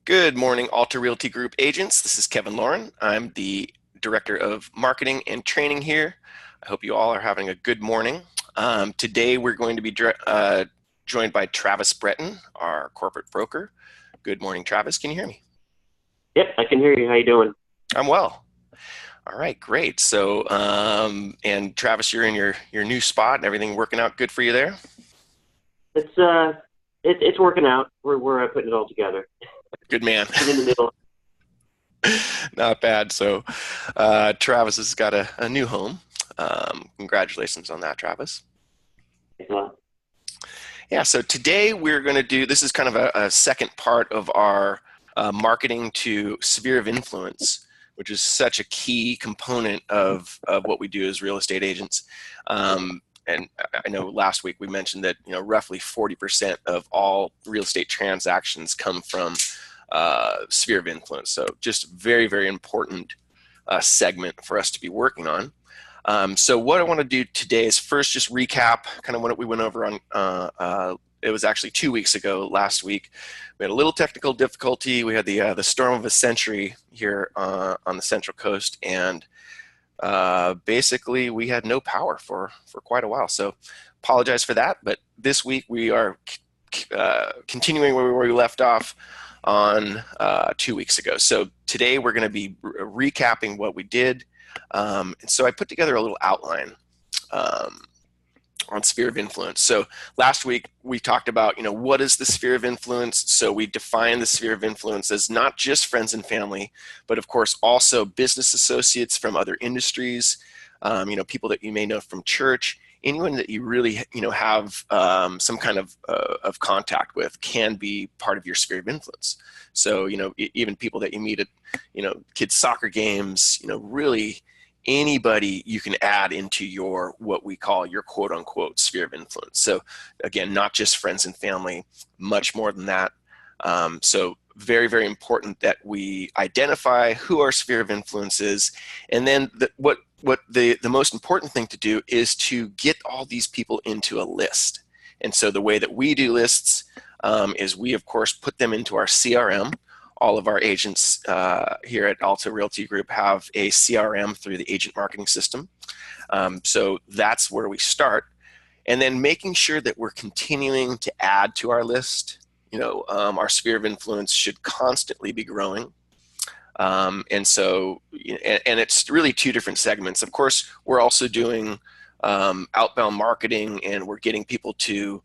Good morning, Alta Realty Group agents. This is Kevin Laugharn. I'm the Director of Marketing and Training here. I hope you all are having a good morning. Today we're going to be joined by Travis Breton, our corporate broker. Good morning, Travis. Can you hear me? Yep, I can hear you. How you doing? I'm well. All right, great. So, and Travis, you're in your new spot and everything working out good for you there? It's working out. We're putting it all together. Good man. Been in the middle. Not bad. So, Travis has got a new home. Congratulations on that, Travis. Well, Yeah, so today we're going to do, this is kind of a second part of our marketing to sphere of influence, which is such a key component of what we do as real estate agents. And I know last week we mentioned that roughly 40% of all real estate transactions come from sphere of influence. So just very, very important segment for us to be working on. So what I want to do today is first just recap kind of what we went over on, it was actually 2 weeks ago, last week. We had a little technical difficulty. We had the storm of a century here on the Central Coast, and basically we had no power for quite a while. So apologize for that, but this week we are continuing where we left off on 2 weeks ago. So today we're going to be recapping what we did. And so I put together a little outline on sphere of influence. So last week we talked about, what is the sphere of influence? So we define the sphere of influence as not just friends and family, but of course also business associates from other industries, people that you may know from church, anyone that you really, have some kind of contact with can be part of your sphere of influence. So, even people that you meet at, kids' soccer games, really anybody you can add into your, what we call your quote unquote sphere of influence. So again, not just friends and family, much more than that. So very, very important that we identify who our sphere of influence is. And then what the most important thing to do is to get all these people into a list. And so the way that we do lists is we, of course, put them into our CRM. All of our agents here at Alta Realty Group have a CRM through the agent marketing system. So that's where we start. And then making sure that we're continuing to add to our list. Our sphere of influence should constantly be growing. And so, and it's really two different segments. Of course, we're also doing outbound marketing, and we're getting people to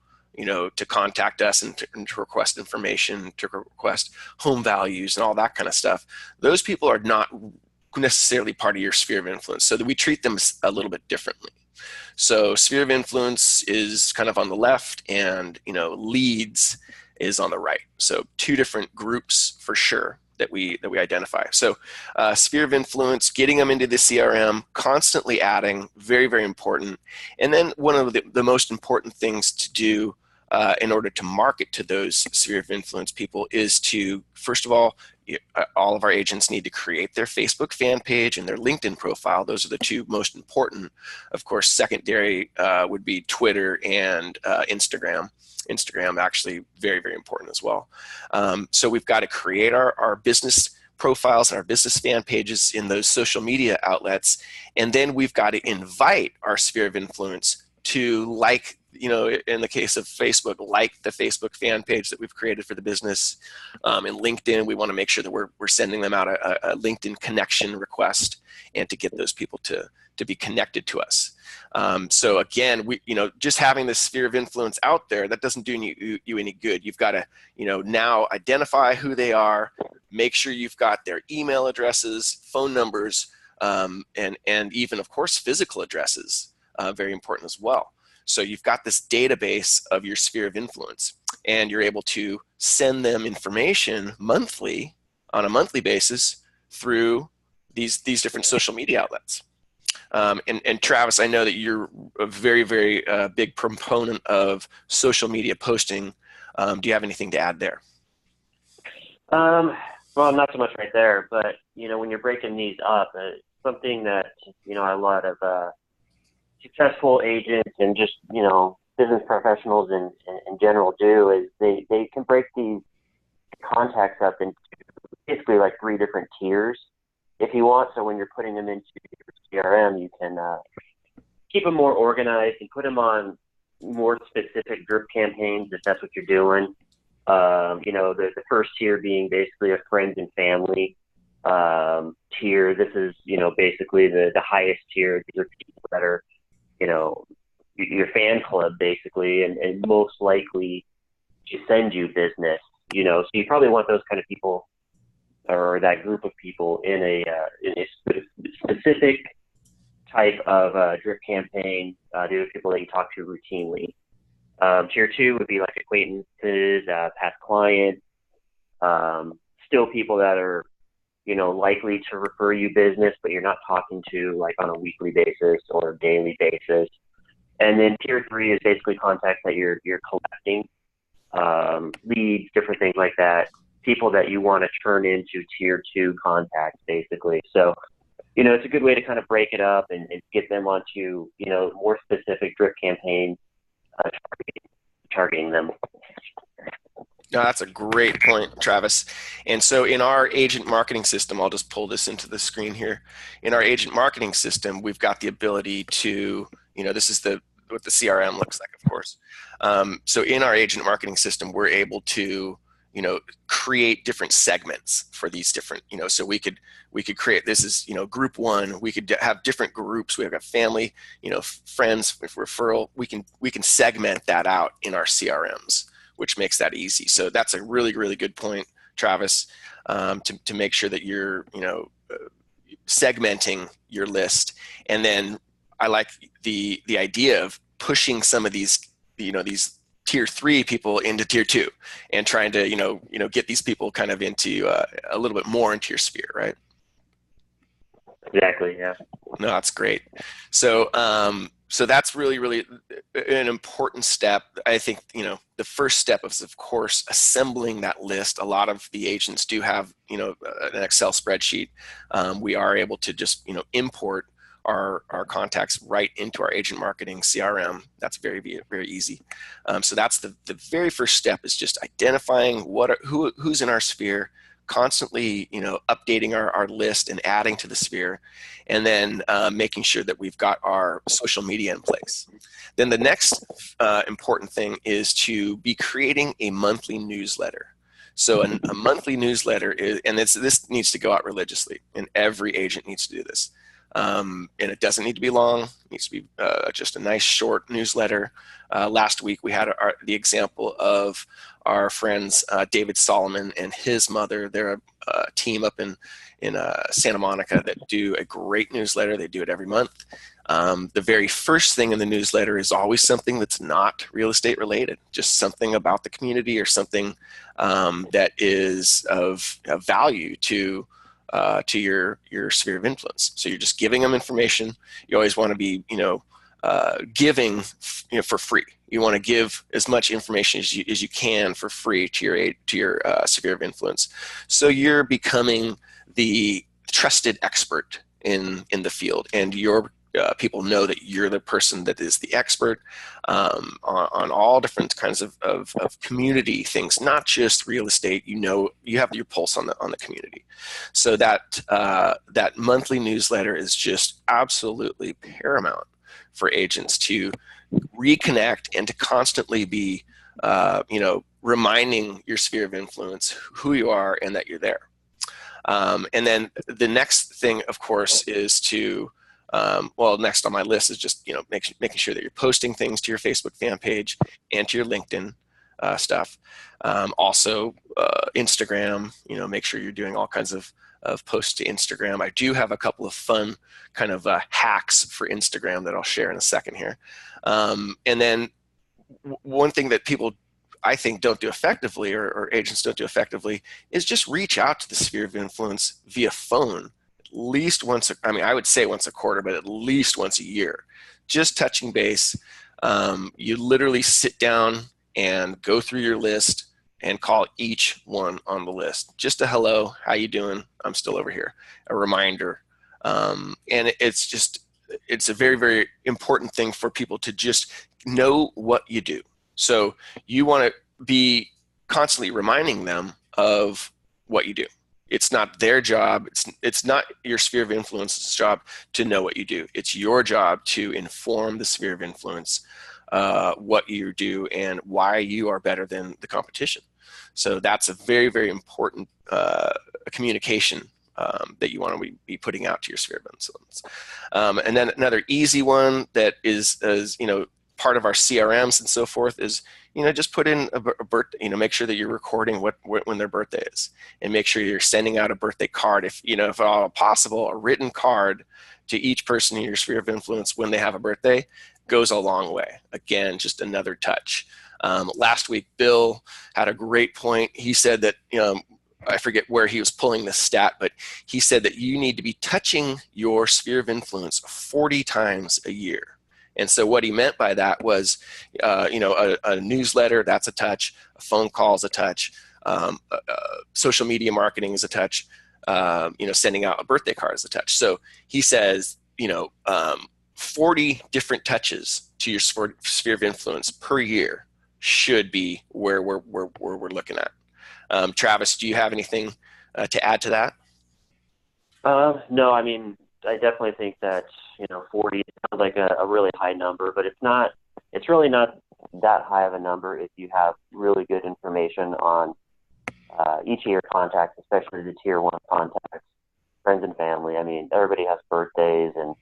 contact us and to request information, to request home values and all that kind of stuff. Those people are not necessarily part of your sphere of influence, so that we treat them a little bit differently. So sphere of influence is kind of on the left, and leads is on the right. So two different groups for sure that we identify. So sphere of influence, getting them into the CRM, constantly adding, very, very important. And then one of the most important things to do in order to market to those sphere of influence people is to, first of all of our agents need to create their Facebook fan page and their LinkedIn profile. Those are the two most important. Of course, secondary would be Twitter and Instagram. Instagram actually very, very important as well. So we've got to create our business profiles and our business fan pages in those social media outlets. And then we've got to invite our sphere of influence to, like, in the case of Facebook, like the Facebook fan page that we've created for the business. In LinkedIn, we want to make sure that we're sending them out a LinkedIn connection request, and to get those people to be connected to us. So again, we just having this sphere of influence out there, that doesn't do you any good. You've got to now identify who they are, make sure you've got their email addresses, phone numbers, and even of course physical addresses, very important as well. So you've got this database of your sphere of influence, and you're able to send them information monthly, on a monthly basis, through these different social media outlets. And Travis, I know that you're a very, very big proponent of social media posting. Do you have anything to add there? well, not so much right there, but when you're breaking these up, something that a lot of successful agents and just business professionals in general do is they can break these contacts up into 3 different tiers if you want. So when you're putting them into your CRM, you can keep them more organized and put them on more specific drip campaigns if that's what you're doing. The first tier being basically a friends and family tier. This is, basically the highest tier. These are people that are, your fan club basically, and most likely to send you business, so you probably want those kind of people or that group of people in a specific type of drip campaign. These are people that you talk to routinely. Tier 2 would be like acquaintances, past clients, still people that are, likely to refer you business, but you're not talking to like on a weekly basis or daily basis. And then tier 3 is basically contacts that you're collecting, leads, different things like that, people that you want to turn into tier 2 contacts, basically. So, it's a good way to kind of break it up and get them onto, more specific drip campaigns, targeting them. No, that's a great point, Travis. And so in our agent marketing system, I'll just pull this into the screen here. In our agent marketing system, we've got the ability to, this is what the CRM looks like, of course. So in our agent marketing system, we're able to, create different segments for these different, so we could create, this is, group 1, we could have different groups. We've got family, friends, referral, we can segment that out in our CRMs, which makes that easy. So that's a really, really good point, Travis, to make sure that you're, segmenting your list. And then I like the idea of pushing some of these, these tier 3 people into tier 2 and trying to, get these people kind of into a little bit more into your sphere, right? Exactly. Yeah. No, that's great. So, so that's really, really an important step. I think, the first step is, of course, assembling that list. A lot of the agents do have, an Excel spreadsheet. We are able to just, import our contacts right into our agent marketing CRM. That's very, very easy. So that's the very first step, is just identifying who's in our sphere, constantly, updating our list and adding to the sphere, and then making sure that we've got our social media in place. Then the next important thing is to be creating a monthly newsletter. So a monthly newsletter is, and this needs to go out religiously, and every agent needs to do this. And it doesn't need to be long. It needs to be just a nice short newsletter. Last week we had the example of our friends David Solomon and his mother. They're a team up in Santa Monica that do a great newsletter. They do it every month. The very first thing in the newsletter is always something that's not real estate related, just something about the community or something that is of value to your sphere of influence. So you're just giving them information. You always want to be, giving, for free. You want to give as much information as you can for free to your sphere of influence. So you're becoming the trusted expert in the field, and your people know that you're the person that is the expert on all different kinds of community things, not just real estate. You have your pulse on the community. So that monthly newsletter is just absolutely paramount for agents to reconnect and to constantly be reminding your sphere of influence who you are and that you're there. And then the next thing, of course, is to next on my list is just making sure that you're posting things to your Facebook fan page and to your LinkedIn stuff. Also, Instagram. Make sure you're doing all kinds of posts to Instagram. I do have a couple of fun kind of hacks for Instagram that I'll share in a second here. And then one thing that people, I think, don't do effectively, or agents don't do effectively, is just reach out to the sphere of influence via phone. At least once, I would say once a quarter, but at least once a year. Just touching base. You literally sit down and go through your list and call each one on the list. Just a hello, how you doing? I'm still over here. A reminder. And it's a very, very important thing for people to just know what you do. So you want to be constantly reminding them of what you do. It's not their job. It's not your sphere of influence's job to know what you do. It's your job to inform the sphere of influence what you do and why you are better than the competition. So that's a very, very important communication that you want to be putting out to your sphere of influence. And then another easy one that is part of our CRMs and so forth is, just put in a birthday, make sure that you're recording when their birthday is, and make sure you're sending out a birthday card. If at all possible, a written card to each person in your sphere of influence when they have a birthday goes a long way. Again, just another touch. Last week, Bill had a great point. He said that, I forget where he was pulling this stat, but he said that you need to be touching your sphere of influence 40 times a year. And so what he meant by that was, a newsletter, that's a touch, a phone call is a touch, social media marketing is a touch, sending out a birthday card is a touch. So he says, 40 different touches to your sphere of influence per year should be where we're looking at. Travis, do you have anything to add to that? No, I mean, I definitely think that 40 sounds like a really high number, but it's really not that high of a number if you have really good information on each of your contacts, especially the tier 1 contacts, friends and family. I mean, everybody has birthdays and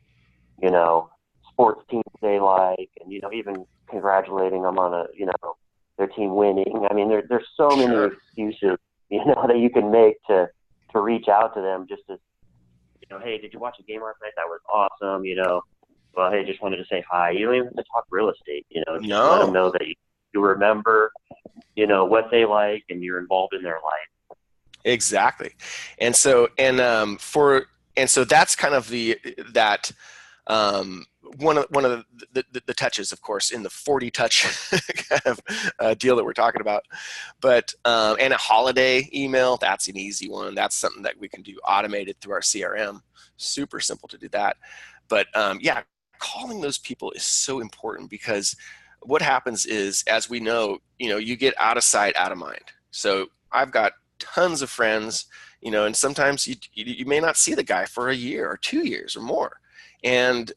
sports teams they like, and even congratulating them on their team winning. I mean, there's so many excuses that you can make to reach out to them just to hey, did you watch the game last night? That was awesome. Well, hey, just wanted to say hi. You don't even have to talk real estate. Just let them know that you remember, what they like and you're involved in their life. Exactly. And so that's kind of one of the touches, of course, in the 40 touch kind of deal that we're talking about. But and a holiday email, that's an easy one. That's something that we can do automated through our CRM. Super simple to do that. But calling those people is so important, because what happens is, as we know, you get out of sight, out of mind. So I've got tons of friends, and sometimes you may not see the guy for a year or 2 years or more. And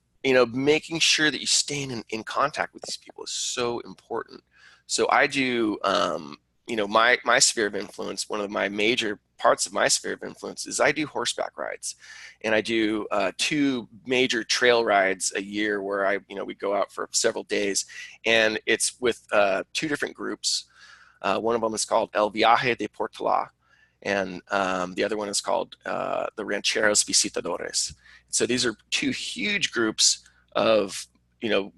making sure that you stay in contact with these people is so important. So I do, my sphere of influence, one of my major parts of my sphere of influence is I do horseback rides. And I do 2 major trail rides a year where we go out for several days. And it's with 2 different groups. One of them is called El Viaje de Portola, and the other one is called the Rancheros Visitadores. So these are 2 huge groups of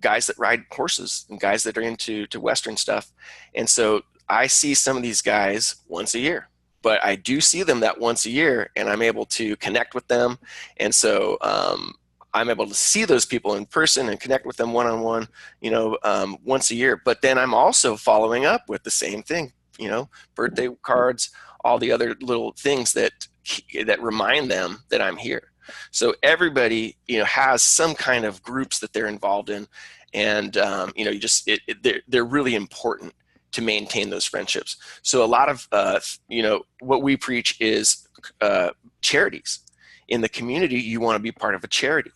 guys that ride horses and guys that are into Western stuff. And so I see some of these guys once a year, but I do see them that once a year, and I'm able to connect with them. And so I'm able to see those people in person and connect with them one-on-one, once a year. But then I'm also following up with the same thing, birthday cards, all the other little things that remind them that I'm here. So everybody, has some kind of groups that they're involved in, and they're really important to maintain those friendships. So a lot of what we preach is charities. In the community, you want to be part of a charity.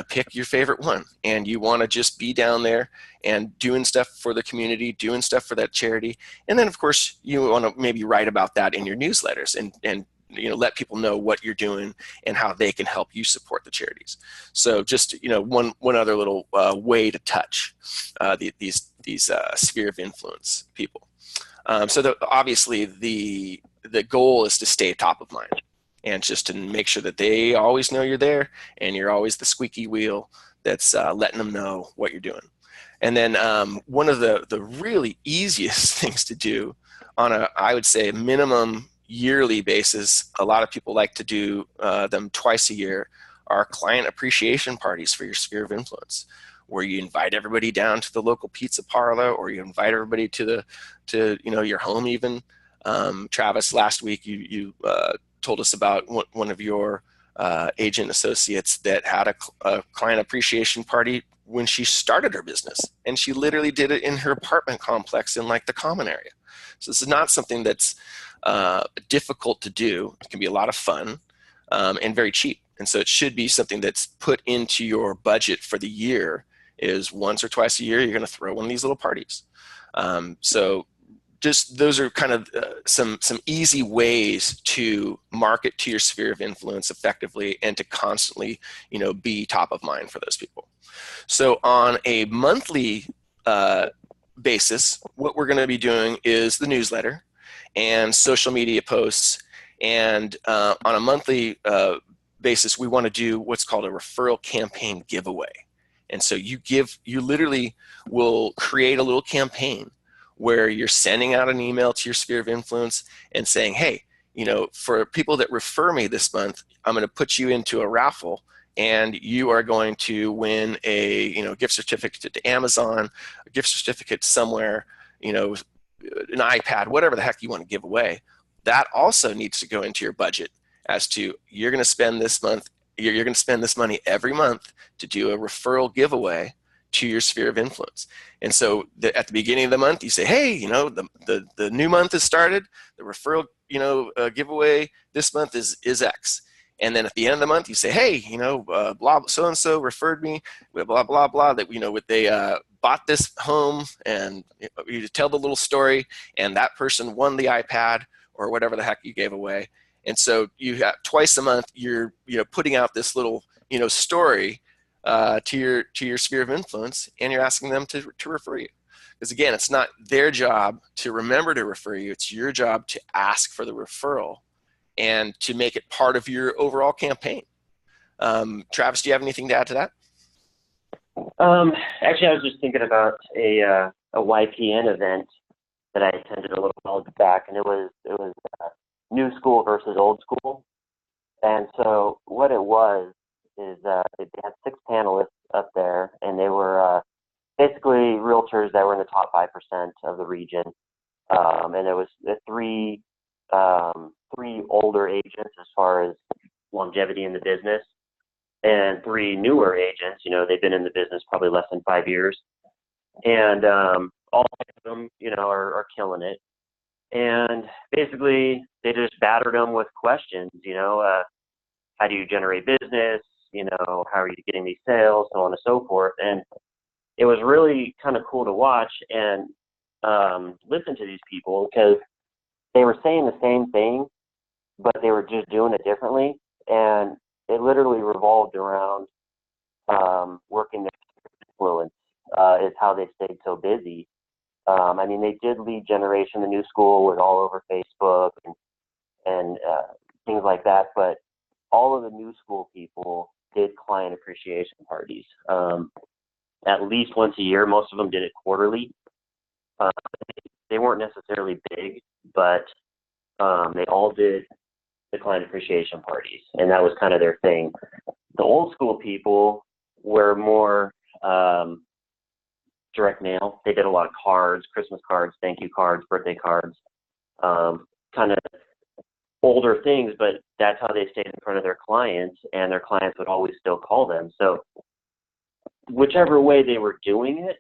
Pick your favorite one, and you want to just be down there and doing stuff for the community, doing stuff for that charity. And then, of course, you want to maybe write about that in your newsletters and let people know what you're doing and how they can help you support the charities. So just one other little way to touch these sphere of influence people. So obviously the goal is to stay top of mind, and just to make sure that they always know you're there, and you're always the squeaky wheel that's letting them know what you're doing. And then one of the really easiest things to do on I would say, minimum yearly basis, a lot of people like to do them twice a year, are client appreciation parties for your sphere of influence, where you invite everybody down to the local pizza parlor, or you invite everybody to your home even. Travis, last week you told us about one of your agent associates that had a client appreciation party when she started her business, and she literally did it in her apartment complex in like the common area. So this is not something that's difficult to do. It can be a lot of fun and very cheap. And so it should be something that's put into your budget for the year. Is once or twice a year you're going to throw one of these little parties. So just those are kind of some easy ways to market to your sphere of influence effectively and to constantly, be top of mind for those people. So on a monthly basis, what we're going to be doing is the newsletter and social media posts. And on a monthly basis, we want to do what's called a referral campaign giveaway. And so you literally will create a little campaign where you're sending out an email to your sphere of influence and saying, hey, for people that refer me this month, I'm going to put you into a raffle, and you are going to win a gift certificate to Amazon, a gift certificate somewhere, an iPad, whatever the heck you want to give away. That also needs to go into your budget as to you're going to spend this month, you're going to spend this money every month to do a referral giveaway to your sphere of influence. And so at the beginning of the month, you say, hey, the new month has started. The referral, giveaway this month is X. And then at the end of the month, you say, hey, blah, so-and-so referred me, blah, blah, blah, that, they bought this home, and you tell the little story, and that person won the iPad or whatever the heck you gave away. And so you have twice a month, you're, putting out this little, story to your sphere of influence, and you're asking them to refer you. Because again, it's not their job to remember to refer you. It's your job to ask for the referral and to make it part of your overall campaign. Travis, do you have anything to add to that? Actually, I was just thinking about a YPN event that I attended a little while back, and it was new school versus old school. And so what it was is they had 6 panelists up there, and they were basically realtors that were in the top 5% of the region. And there was three older agents as far as longevity in the business, and 3 newer agents. They've been in the business probably less than 5 years, and all 6 of them, are killing it. And basically, they just battered them with questions. How do you generate business? How are you getting these sales, so on and so forth. And it was really kind of cool to watch and listen to these people, because they were saying the same thing, but they were just doing it differently. And it literally revolved around working their influence is how they stayed so busy. They did lead generation. The new school was all over Facebook and things like that, but all of the new school people did client appreciation parties at least once a year. Most of them did it quarterly. They weren't necessarily big, but they all did the client appreciation parties, and that was kind of their thing. The old school people were more direct mail. They did a lot of cards, Christmas cards, thank you cards, birthday cards, kind of older things, but that's how they stayed in front of their clients, and their clients would always still call them. So whichever way they were doing it,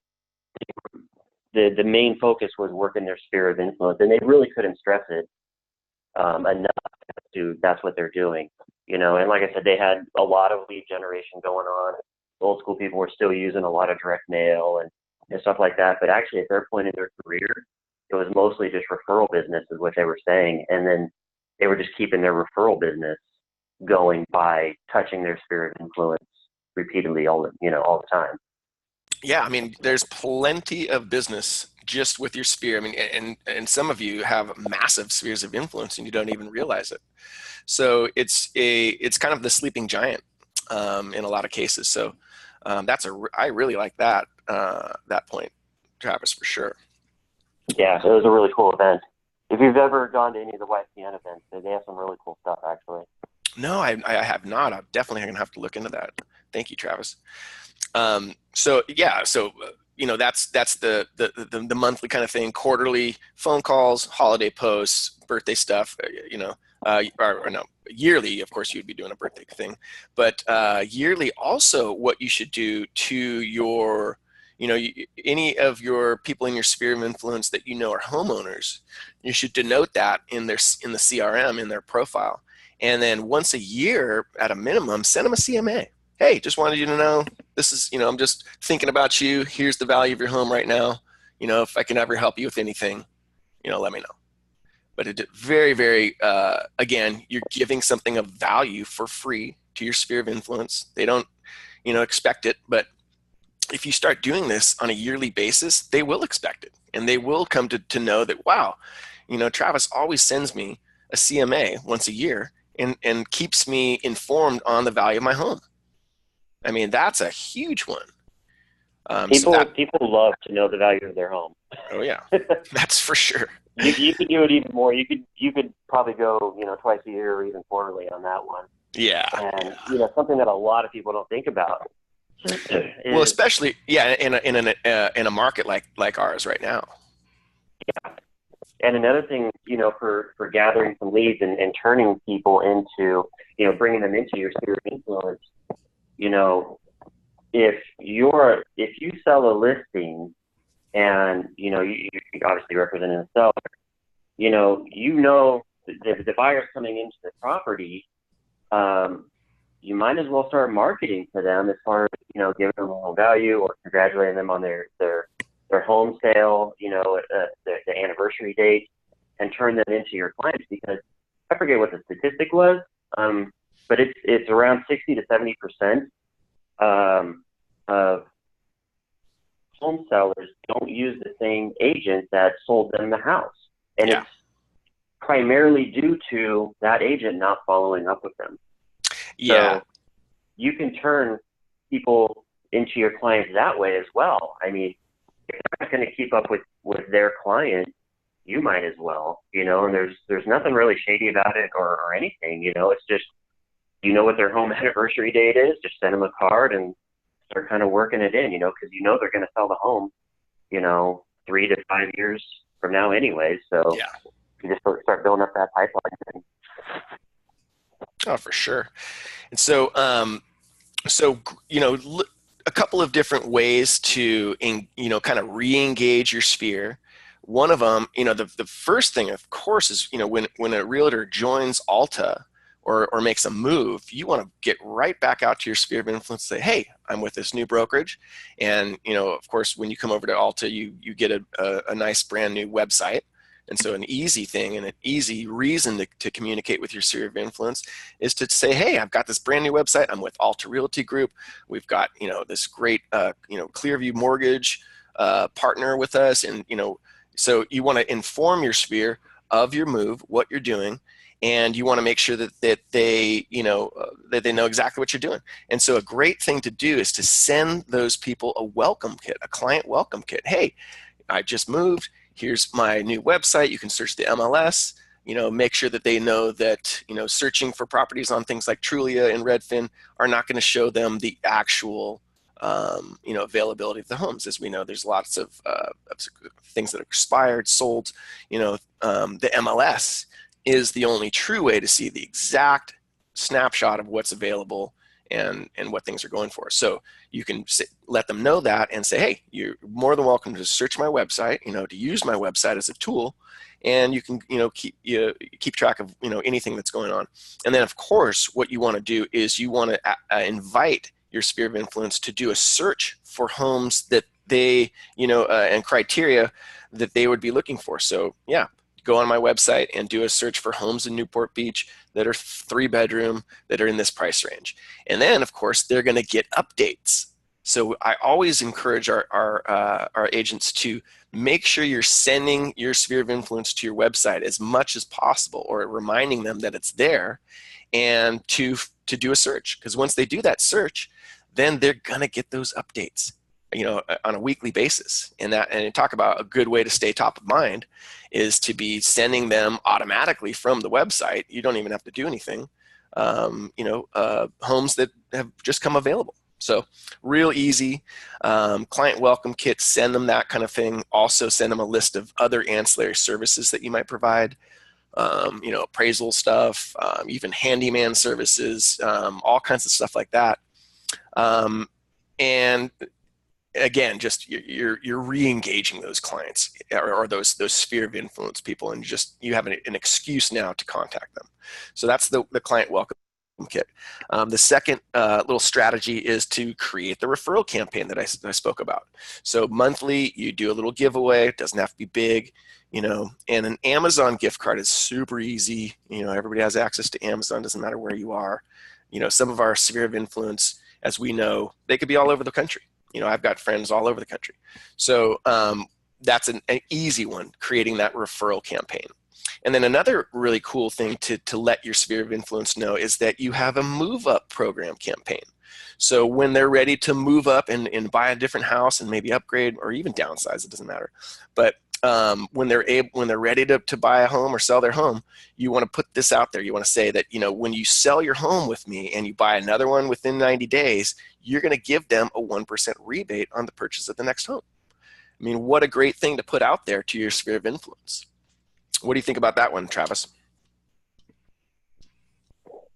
the main focus was working their sphere of influence, and they really couldn't stress it enough to that's what they're doing. And like I said, they had a lot of lead generation going on. The old school people were still using a lot of direct mail and stuff like that, but actually at their point in their career, it was mostly just referral business is what they were saying. And then they were just keeping their referral business going by touching their sphere of influence repeatedly all the time. Yeah, there's plenty of business just with your sphere. And some of you have massive spheres of influence and you don't even realize it. So it's kind of the sleeping giant in a lot of cases. So I really like that point, Travis, for sure. Yeah, it was a really cool event. If you've ever gone to any of the YPN events, they have some really cool stuff, actually. No, I have not. I'm definitely going to have to look into that. Thank you, Travis. So that's the monthly kind of thing. Quarterly phone calls, holiday posts, birthday stuff. yearly, of course, you'd be doing a birthday thing, but yearly also what you should do to your, any of your people in your sphere of influence that are homeowners, you should denote that in the CRM, in their profile. And then once a year at a minimum, send them a CMA. Hey, just wanted you to know this is, I'm just thinking about you. Here's the value of your home right now. If I can ever help you with anything, let me know. But it very, very, again, you're giving something of value for free to your sphere of influence. They don't, expect it. But if you start doing this on a yearly basis, they will expect it. And they will come to know that, wow, Travis always sends me a CMA once a year and keeps me informed on the value of my home. I mean, that's a huge one. People love to know the value of their home. Oh yeah, that's for sure. You could do it even more. You could probably go, twice a year or even quarterly on that one. Yeah. And something that a lot of people don't think about. Well, especially in a market like ours right now. Yeah. And another thing, for gathering some leads and turning people into, bringing them into your sphere of influence, if you sell a listing and, you obviously representing the seller, the buyer's coming into the property, you might as well start marketing to them as far as, giving them a little value or congratulating them on their home sale, the anniversary date, and turn them into your clients, because I forget what the statistic was, but it's around 60 to 70% of home sellers don't use the same agent that sold them the house. And it's primarily due to that agent not following up with them. Yeah. So you can turn people into your clients that way as well. I mean, if they're not going to keep up with their client, you might as well, and there's nothing really shady about it or anything, it's just, what their home anniversary date is, just send them a card and start kind of working it in, because they're going to sell the home, 3 to 5 years from now anyway. So you just start building up that pipeline. Oh, for sure. And so, a couple of different ways to, kind of re-engage your sphere. One of them, the first thing, of course, is, when a realtor joins Alta or makes a move, you want to get right back out to your sphere of influence and say, hey, I'm with this new brokerage. And, of course, when you come over to Alta, you get a nice brand new website. And so an easy thing and an easy reason to communicate with your sphere of influence is to say, hey, I've got this brand new website. I'm with Alta Realty Group. We've got, this great, Clearview Mortgage partner with us. And, so you want to inform your sphere of your move, what you're doing, and you want to make sure that they, that they know exactly what you're doing. And so a great thing to do is to send those people a welcome kit, a client welcome kit. Hey, I just moved. Here's my new website. You can search the MLS, make sure that they know that, searching for properties on things like Trulia and Redfin are not going to show them the actual, availability of the homes. As we know, there's lots of things that are expired, sold, the MLS is the only true way to see the exact snapshot of what's available and what things are going for. So you can let them know that and say, hey, you're more than welcome to search my website, to use my website as a tool, and you can, keep track of, anything that's going on. And then, of course, what you want to do is you want to invite your sphere of influence to do a search for homes that they, and criteria that they would be looking for. So go on my website and do a search for homes in Newport Beach that are 3-bedroom, that are in this price range. And then, of course, they're going to get updates. So I always encourage our agents to make sure you're sending your sphere of influence to your website as much as possible, or reminding them that it's there, and to do a search. Because once they do that search, then they're going to get those updates, on a weekly basis. And talk about a good way to stay top of mind is to be sending them automatically from the website. You don't even have to do anything. Homes that have just come available. So real easy. Client welcome kits, send them that kind of thing. Also send them a list of other ancillary services that you might provide. appraisal stuff, even handyman services, all kinds of stuff like that. And again, just you're re-engaging those clients or those sphere of influence people, and just you have an excuse now to contact them. So that's the client welcome kit. The second little strategy is to create the referral campaign that I spoke about. So monthly, you do a little giveaway. It doesn't have to be big, and an Amazon gift card is super easy. Everybody has access to Amazon. Doesn't matter where you are. Some of our sphere of influence, as we know, they could be all over the country. I've got friends all over the country. So that's an easy one, creating that referral campaign. And then another really cool thing to let your sphere of influence know is that you have a move up program campaign. So when they're ready to move up and buy a different house and maybe upgrade or even downsize, it doesn't matter. But when they're ready to buy a home or sell their home, you want to put this out there. You want to say that, when you sell your home with me and you buy another one within 90 days, you're going to give them a 1% rebate on the purchase of the next home. I mean, what a great thing to put out there to your sphere of influence. What do you think about that one, Travis?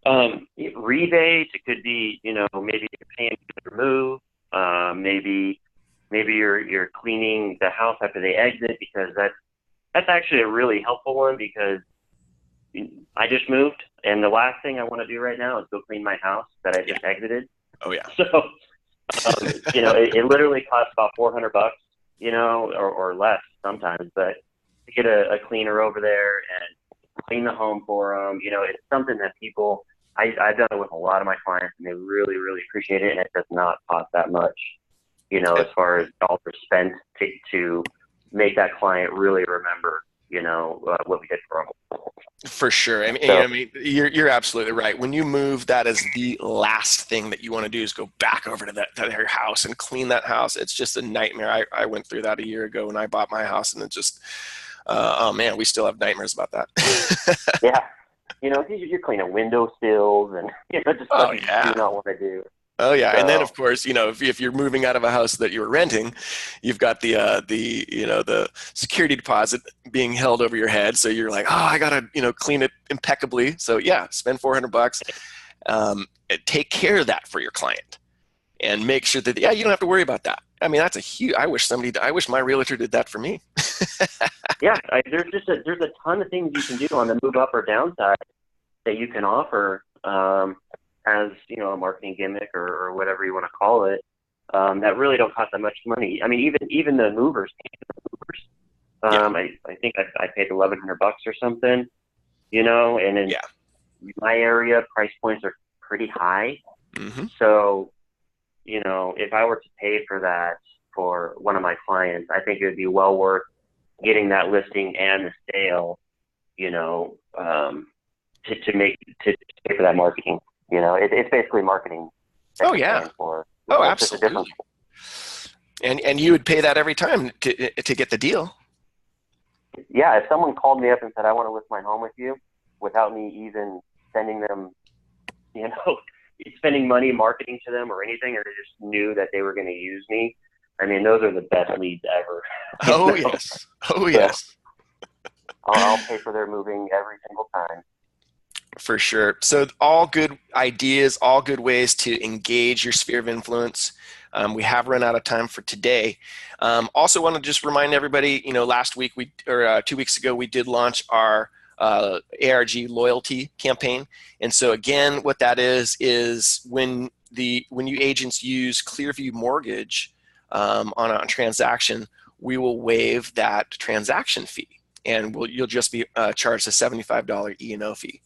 Rebates, it could be, maybe you're paying to move, maybe you're cleaning the house after they exit, because that's actually a really helpful one, because I just moved and the last thing I want to do right now is go clean my house that I just exited. Oh yeah. So, it literally costs about $400, or less sometimes, but to get a cleaner over there and clean the home for them, it's something that people, I've done it with a lot of my clients and they really, really appreciate it. And it does not cost that much, as far as dollars spent to make that client really remember, what we did for them. For sure. I mean, you're absolutely right. When you move, that is the last thing that you want to do is go back over to their house and clean that house. It's just a nightmare. I went through that a year ago when I bought my house, and it just, oh man, we still have nightmares about that. Yeah. You're cleaning window sills and, just stuff you do not want to do. Oh yeah, So, and then of course, if you're moving out of a house that you were renting, you've got the security deposit being held over your head. So you're like, oh, I gotta clean it impeccably. So yeah, spend $400. Take care of that for your client, and make sure that you don't have to worry about that. I mean, that's a huge. I wish my realtor did that for me. Yeah, there's a ton of things you can do on the move up or downside that you can offer. As a marketing gimmick or whatever you want to call it, that really don't cost that much money. I mean, even the movers, I think I paid $1,100 or something, and in my area, price points are pretty high. Mm-hmm. So, if I were to pay for that for one of my clients, I think it would be well worth getting that listing and the sale, to pay for that marketing. It's basically marketing. Oh yeah. Absolutely. And you would pay that every time to get the deal. Yeah, if someone called me up and said, I want to list my home with you, without me even sending them, spending money marketing to them or anything, or they just knew that they were going to use me, I mean, those are the best leads ever. Oh yes. Oh yes. I'll pay for their moving every single time. For sure. So all good ideas, all good ways to engage your sphere of influence. We have run out of time for today. Also want to just remind everybody, last week 2 weeks ago, we did launch our ARG loyalty campaign. And so again, what that is when you agents use Clearview Mortgage on a transaction, we will waive that transaction fee, and you'll just be charged a $75 E&O fee.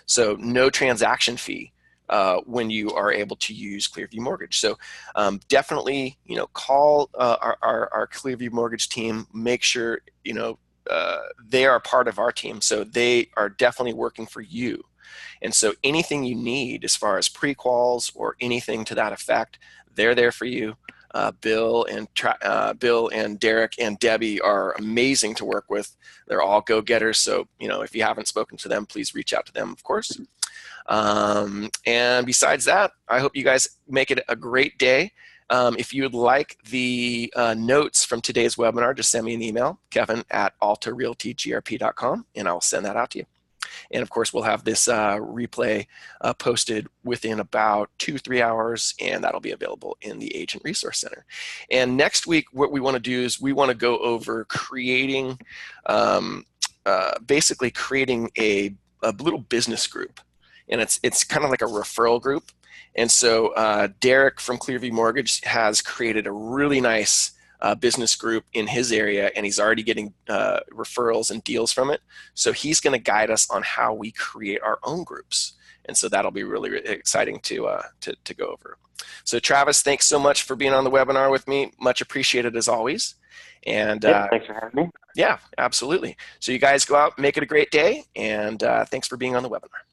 So no transaction fee when you are able to use Clearview Mortgage. So definitely, call our Clearview Mortgage team. Make sure they are part of our team, so they are definitely working for you. And so anything you need as far as pre-quals or anything to that effect, they're there for you. Bill and Derek and Debbie are amazing to work with. They're all go-getters. So, if you haven't spoken to them, please reach out to them, of course. And besides that, I hope you guys make it a great day. If you would like the notes from today's webinar, just send me an email, Kevin@altarealtygrp.com, and I'll send that out to you. And of course, we'll have this replay posted within about 2-3 hours, and that'll be available in the Agent Resource Center. And next week, what we want to do is we want to go over creating, basically creating a little business group. And it's kind of like a referral group. And so Derek from Clearview Mortgage has created a really nice business group in his area, and he's already getting referrals and deals from it. So he's going to guide us on how we create our own groups. And so that'll be really, really exciting to go over. So Travis, thanks so much for being on the webinar with me. Much appreciated as always. And thanks for having me. Yeah, absolutely. So you guys go out, make it a great day, and thanks for being on the webinar.